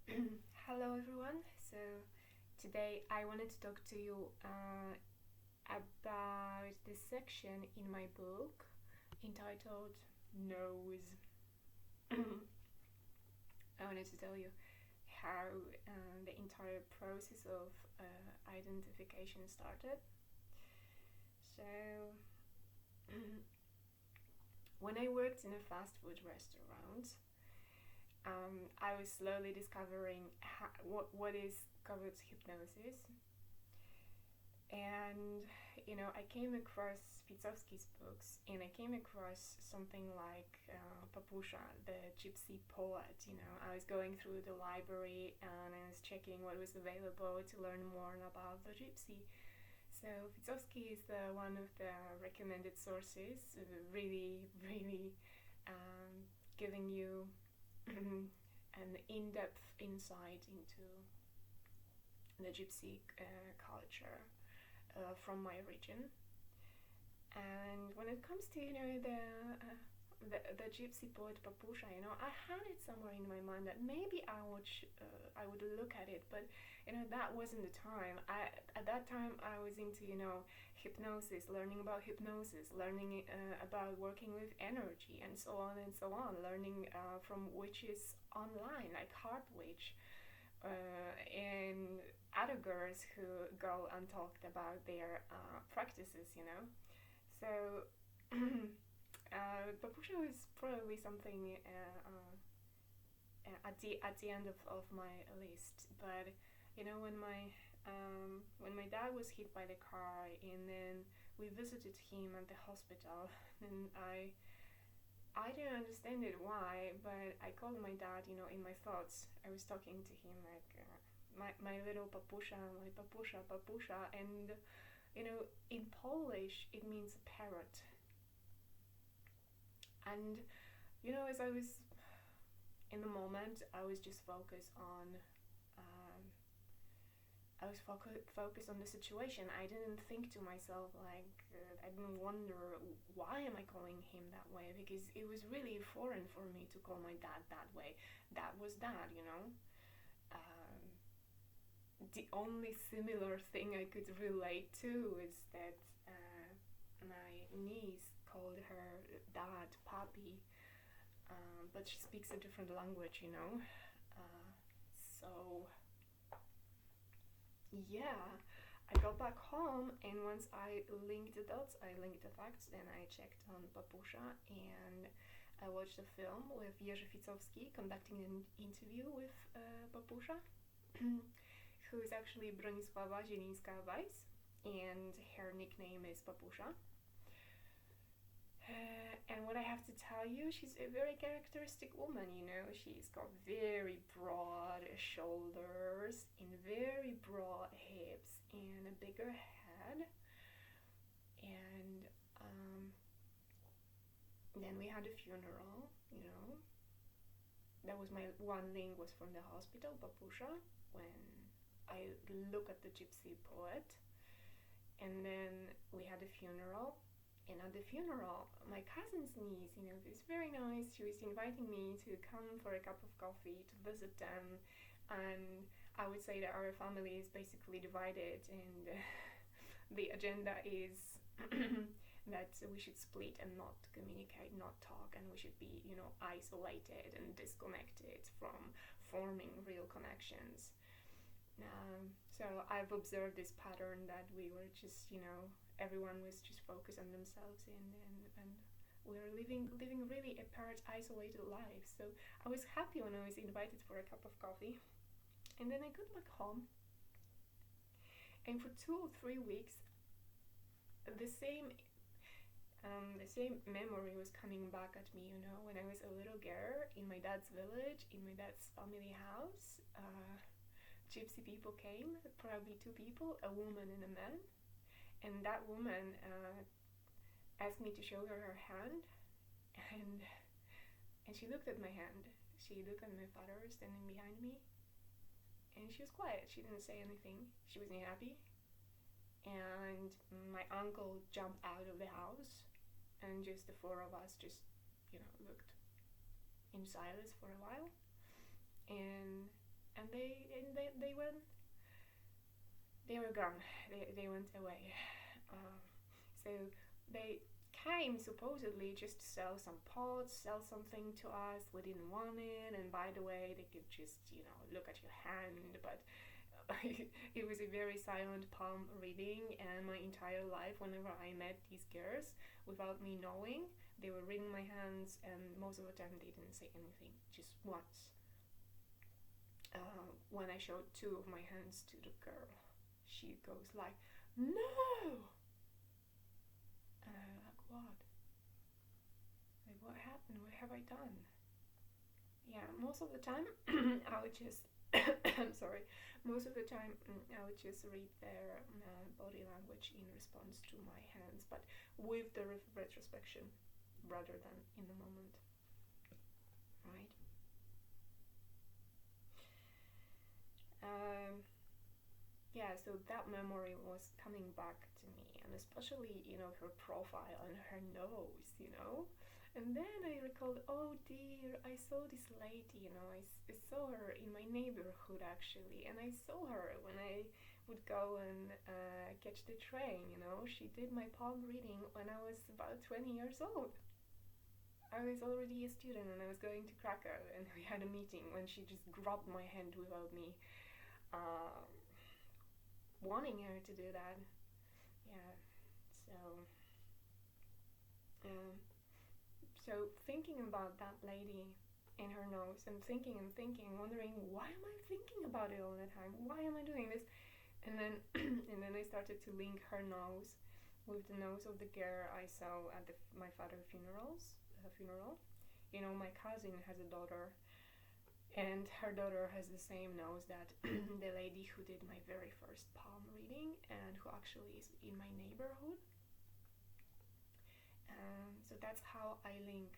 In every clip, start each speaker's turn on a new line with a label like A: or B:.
A: Hello, everyone. So, today I wanted to talk to you about this section in my book entitled Nose. I wanted to tell you how the entire process of identification started. So, when I worked in a fast food restaurant, I was slowly discovering what is covered hypnosis. And, I came across Spicowski's books, and I came across something like Papusha, the Gypsy poet. I was going through the library and I was checking what was available to learn more about the Gypsy. So Spicowski is one of the recommended sources, really, really giving you an in-depth insight into the Gypsy culture from my region. And when it comes to the Gypsy poet Papusha, I had it somewhere in my mind that maybe I would look at it, but that wasn't the time. At that time I was into hypnosis, learning about hypnosis, learning about working with energy, and so on and so on. Learning from witches online, like Heart Witch, and other girls who go and talked about their practices. So Papusha was probably something at the end of my list. But when my dad was hit by the car, and then we visited him at the hospital, and I didn't understand it why, but I called my dad. In my thoughts, I was talking to him like my little Papusha, my Papusha, and in Polish it means parrot. And as I was in the moment, I was just focused on focused on the situation. I didn't think to myself I didn't wonder why am I calling him that way, because it was really foreign for me to call my dad that way. That was dad. The only similar thing I could relate to is that my niece called her dad Papi, but she speaks a different language. So yeah, I got back home, and once I linked the dots, I linked the facts, and I checked on Papusha, and I watched a film with Jerzy Ficowski conducting an interview with Papusha, who is actually Bronisława Zielińska-Weiss, and her nickname is Papusha. And what I have to tell you, she's a very characteristic woman. She's got very broad shoulders and very broad hips and a bigger head. And then we had a funeral. That was my one link, was from the hospital, Papusha, when I look at the Gypsy poet. And then we had a funeral. And at the funeral, my cousin's niece, was very nice. She was inviting me to come for a cup of coffee to visit them. And I would say that our family is basically divided, and the agenda is that we should split and not communicate, not talk, and we should be, isolated and disconnected from forming real connections. So I've observed this pattern that we were just, everyone was just focused on themselves, and we were living really apart, isolated lives. So I was happy when I was invited for a cup of coffee, and then I got back home, and for 2 or 3 weeks, the same memory was coming back at me. When I was a little girl in my dad's village, in my dad's family house. Gypsy people came, probably 2 people, a woman and a man, and that woman asked me to show her hand, and she looked at my hand. She looked at my father standing behind me, and she was quiet. She didn't say anything. She wasn't happy. And my uncle jumped out of the house, and just the 4 of us just, looked in silence for a while, and and they went. They were gone. They went away. So they came supposedly just to sell some pots, sell something to us. We didn't want it, and by the way, they could just look at your hand. But it was a very silent palm reading, and my entire life, whenever I met these girls, without me knowing, they were reading my hands, and most of the time they didn't say anything. Just once, when I showed two of my hands to the girl, she goes like, "No!" And I'm like, "What? Like, what happened? What have I done?" Yeah, most of the time I would just I'm sorry. Most of the time I would just read their body language in response to my hands, but with the retrospection rather than in the moment, right? Yeah, so that memory was coming back to me, and especially her profile and her nose. And then I recalled, oh dear, I saw this lady, I saw her in my neighborhood actually, and I saw her when I would go and catch the train. She did my palm reading when I was about 20 years old. I was already a student and I was going to Krakow, and we had a meeting when she just grabbed my hand without me uh, wanting her to do that. Yeah, so um, so thinking about that lady and her nose, and thinking, wondering, why am I thinking about it all the time? Why am I doing this? And then and then I started to link her nose with the nose of the girl I saw at my father's funeral. My cousin has a daughter, and her daughter has the same nose that the lady who did my very first palm reading and who actually is in my neighborhood. So that's how I link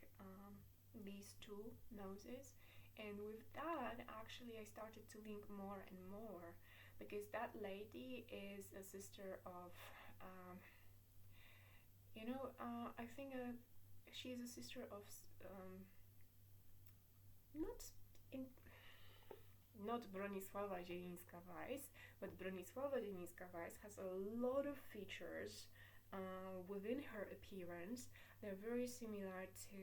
A: these two noses, and with that actually I started to link more and more, because that lady is a sister of I think she is a sister of not in not Bronisława Zielińska-Weiss, but Bronisława Zielińska-Weiss has a lot of features within her appearance. They're very similar to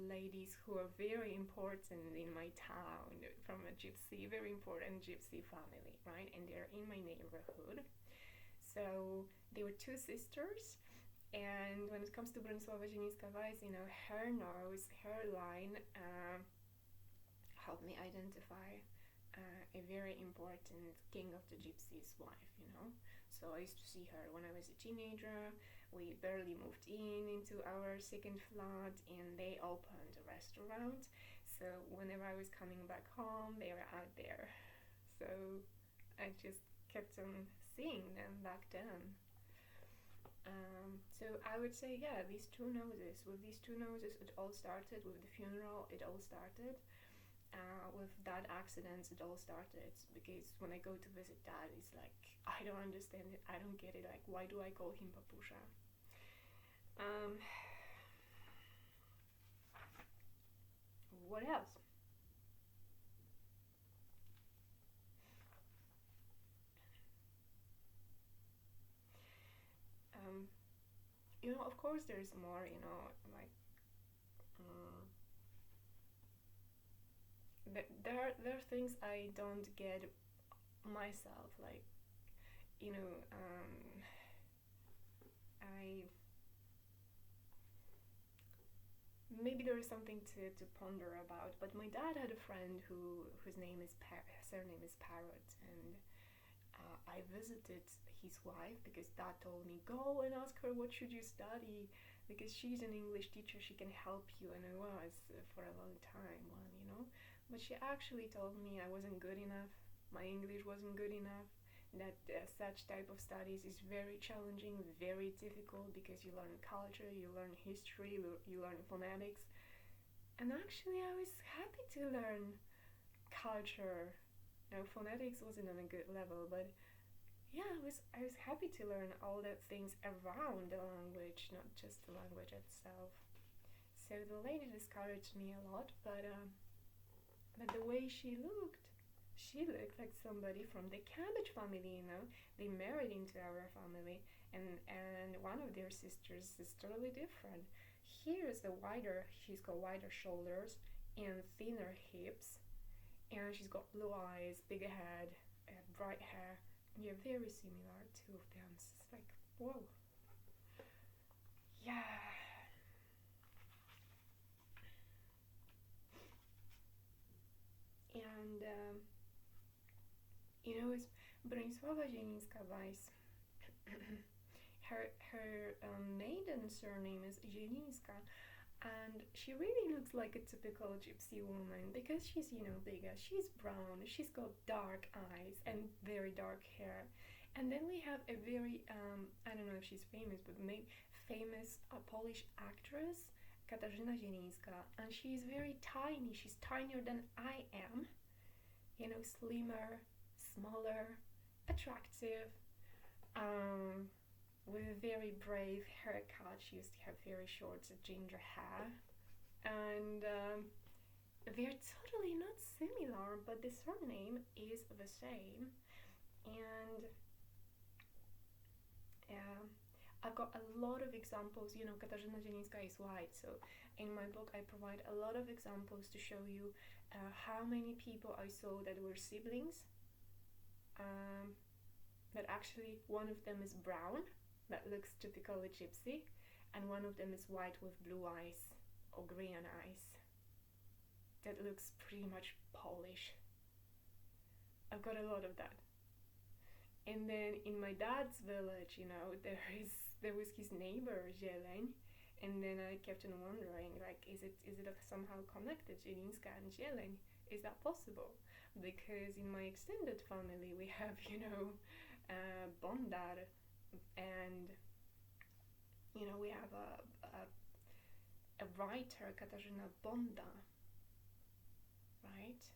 A: ladies who are very important in my town, from a gypsy, very important gypsy family, right? And they're in my neighborhood. So they were two sisters, and when it comes to Bronisława Zielińska-Weiss, her nose, her line helped me identify a very important king of the gypsies wife. So I used to see her when I was a teenager. We barely moved into our second flat, and they opened a restaurant. So whenever I was coming back home, they were out there. So I just kept on seeing them back then. So I would say, yeah, these two noses. With these two noses, it all started. With the funeral, it all started. With that accident, it all started, because when I go to visit Dad, it's like, I don't understand it, I don't get it, like, why do I call him Papusha? What else? Of course there's more, like there are things I don't get myself, like I maybe there is something to ponder about. But my dad had a friend whose name is surname is Parrot, and I visited his wife because Dad told me, go and ask her what should you study, because she's an English teacher, she can help you. And I was for a long time, but she actually told me I wasn't good enough, my English wasn't good enough, that such type of studies is very challenging, very difficult, because you learn culture, you learn history, you learn phonetics. And actually I was happy to learn culture. Now phonetics wasn't on a good level, but yeah, I was happy to learn all the things around the language, not just the language itself. So the lady discouraged me a lot, but the way she looked, she looked like somebody from the Cabbage family, you know. They married into our family, and one of their sisters is totally different. Here's she's got wider shoulders and thinner hips, and she's got blue eyes, big head, bright hair. Yeah, very similar, two of them. It's like, whoa. Yeah. And it's Bronisława Zielińska-Weiss. her maiden surname is Zielińska, and she really looks like a typical gypsy woman because she's, bigger. She's brown, she's got dark eyes and very dark hair. And then we have a very, I don't know if she's famous, but maybe famous Polish actress, Katarzyna Zielińska, and she's very tiny. She's tinier than I am, slimmer, smaller, attractive, with a very brave haircut. She used to have very short ginger hair, and they're totally not similar, but the surname is the same. And I've got a lot of examples. Katarzyna Zielińska is white, so in my book I provide a lot of examples to show you how many people I saw that were siblings, that actually one of them is brown, that looks typically gypsy, and one of them is white with blue eyes or green eyes, that looks pretty much Polish. I've got a lot of that. And then in my dad's village, there was his neighbor Zieleń, and then I kept on wondering, like, is it somehow connected, Zielińska and Zieleń? Is that possible? Because in my extended family we have, Bondar, and we have a writer, Katarzyna Bonda, right?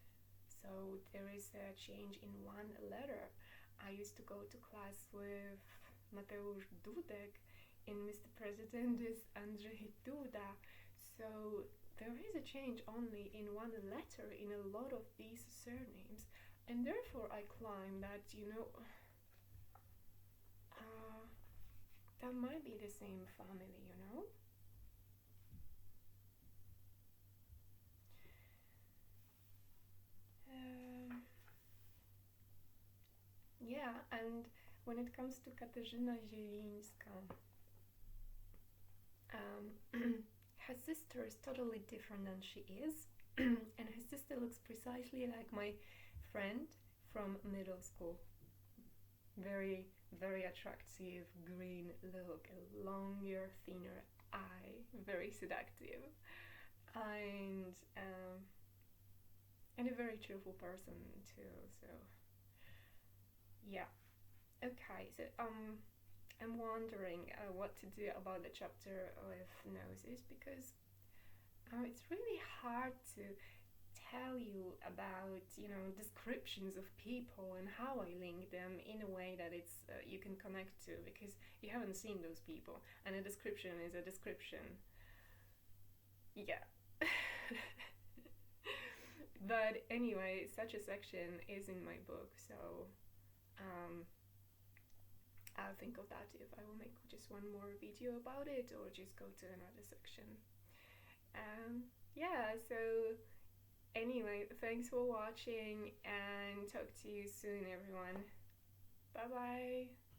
A: So there is a change in one letter. I used to go to class with Mateusz Dudek, and Mr. President is Andrzej Duda. So there is a change only in one letter in a lot of these surnames, and therefore I claim that, that might be the same family, Yeah, and when it comes to Katarzyna Zielińska, her sister is totally different than she is, and her sister looks precisely like my friend from middle school. Very, very attractive, green look, a longer, thinner eye, very seductive, and a very cheerful person too. So yeah. Okay, so I'm wondering what to do about the chapter with noses, because it's really hard to tell you about, descriptions of people and how I link them in a way that it's you can connect to, because you haven't seen those people, and a description is a description. Yeah. But anyway, such a section is in my book, so I'll think of that if I will make just one more video about it, or just go to another section. Yeah, so anyway, thanks for watching, and talk to you soon, everyone. Bye bye.